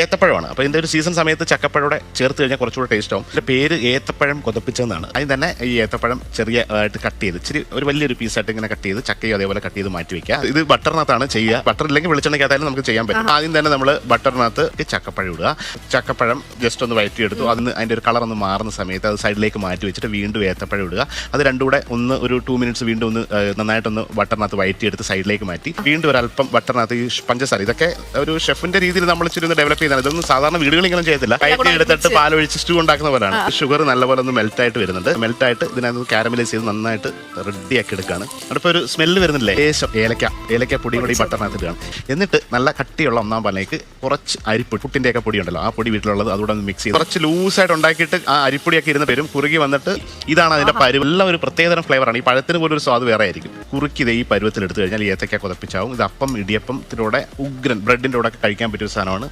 ഏത്തപ്പഴമാണ്. അപ്പോൾ ഇതിൻ്റെ ഒരു സീസൺ സമയത്ത് ചക്കപ്പഴോടെ ചേർത്ത് കഴിഞ്ഞാൽ കുറച്ചുകൂടെ ടേസ്റ്റ് ആവും. ഇതിൻ്റെ പേര് ഏത്തപ്പഴം കൊതപ്പിച്ചതെന്നാണ്. അതിന് തന്നെ ഈ ഏത്തപ്പഴം ചെറിയ ആയിട്ട് കട്ട് ചെയ്ത് ഇച്ചിരി ഒരു വലിയൊരു പീസായിട്ട് ഇങ്ങനെ കട്ട് ചെയ്ത് ചക്കയും അതേപോലെ കട്ട് ചെയ്ത് മാറ്റി വെക്കുക. ഇത് ബട്ടറിനകത്താണ് ചെയ്യുക. ബട്ടർ ഇല്ലെങ്കിൽ വെളിച്ചെണ്ണയ്ക്കകത്തായാലും നമുക്ക് ചെയ്യാൻ പറ്റും. ആദ്യം തന്നെ നമ്മൾ ബട്ടറിനകത്ത് ചക്കപ്പഴം ഇടുക. ചക്കപ്പഴം ജസ്റ്റ് ഒന്ന് വഴറ്റിയെടുത്തു. അതിൻ്റെ ഒരു കളർ ഒന്ന് മാറുന്ന സമയത്ത് അത് സൈഡിലേക്ക് മാറ്റി വെച്ചിട്ട് വീണ്ടും ഏത്തപ്പഴം ഇടുക. അത് രണ്ടും കൂടെ ഒരു 2 മിനിറ്റ്സ് വീണ്ടും ഒന്ന് നന്നായിട്ടൊന്ന് ബട്ടറിനകത്ത് വഴറ്റിയെടുത്ത് സൈഡിലേക്ക് മാറ്റി വീണ്ടും ഒരല്പം ബട്ടറിനകത്ത് ഈ പഞ്ചസാര, ഇതൊക്കെ ഒരു ഷെഫിന്റെ രീതിയിൽ നമ്മൾ ഇച്ചിരി ഒന്ന് ഡെവലപ്പ് ചെയ്താണ്. ഇതൊന്നും സാധാരണ വീടുകളിൽ ഇങ്ങനെ ചെയ്യത്തില്ല. കയറ്റി എടുത്തിട്ട് പാലൊഴിച്ച് സ്റ്റൂ ഉണ്ടാക്കുന്ന പോലെയാണ്. ഷുഗർ നല്ലപോലെ ഒന്ന് മെൽറ്റായിട്ട് വരുന്നുണ്ട്. മെൽറ്റായിട്ട് ഇതിനകത്ത് കാരമലൈസ് ചെയ്ത് നന്നായിട്ട് റെഡിയാക്കി എടുക്കുകയാണ്. അടുപ്പോൾ ഒരു സ്മെല്ല് വരുന്നില്ലേ, ലേശം ഏലക്ക പൊടി കൂടി ബട്ടറിനകത്ത് ഇടുകയാണ്. എന്നിട്ട് നല്ല കട്ടിയുള്ള ഒന്നാം പാലിലേക്ക് കുറച്ച് അരിപ്പൊടി, പുട്ടിൻ്റെയൊക്കെ പൊടി ഉണ്ടല്ലോ, ആ പൊടി വീട്ടിലുള്ളത് അതുകൂടെ ഒന്ന് മിക്സ് ചെയ്ത് കുറച്ച് ലൂസായിട്ട് ഉണ്ടാക്കിയിട്ട് ആ അരിപ്പൊടിയൊക്കെ ഇരുന്ന് വരും. കുറുകി വന്നിട്ട് ഇതാണ് അതിൻ്റെ പരുവ്. എല്ലാം ഒരു പ്രത്യേകതരം ഫ്ലേവറാണ്. ഈ പഴത്തിന് പോലും ഒരു സ്വാദ് വേറെ ആയിരിക്കും. കുറുക്കി ഈ പരുവത്തിൽ എടുത്തു കഴിഞ്ഞാൽ ഏത്തക്ക കുതപ്പിച്ചാവും. ഇത് അപ്പം ഇടിയപ്പത്തിലൂടെ ഉഗ്രൻ ബ്രെഡിൻ്റെ കൂടെ ഒക്കെ കഴിക്കാൻ പറ്റിയ ഒരു സാധനമാണ്.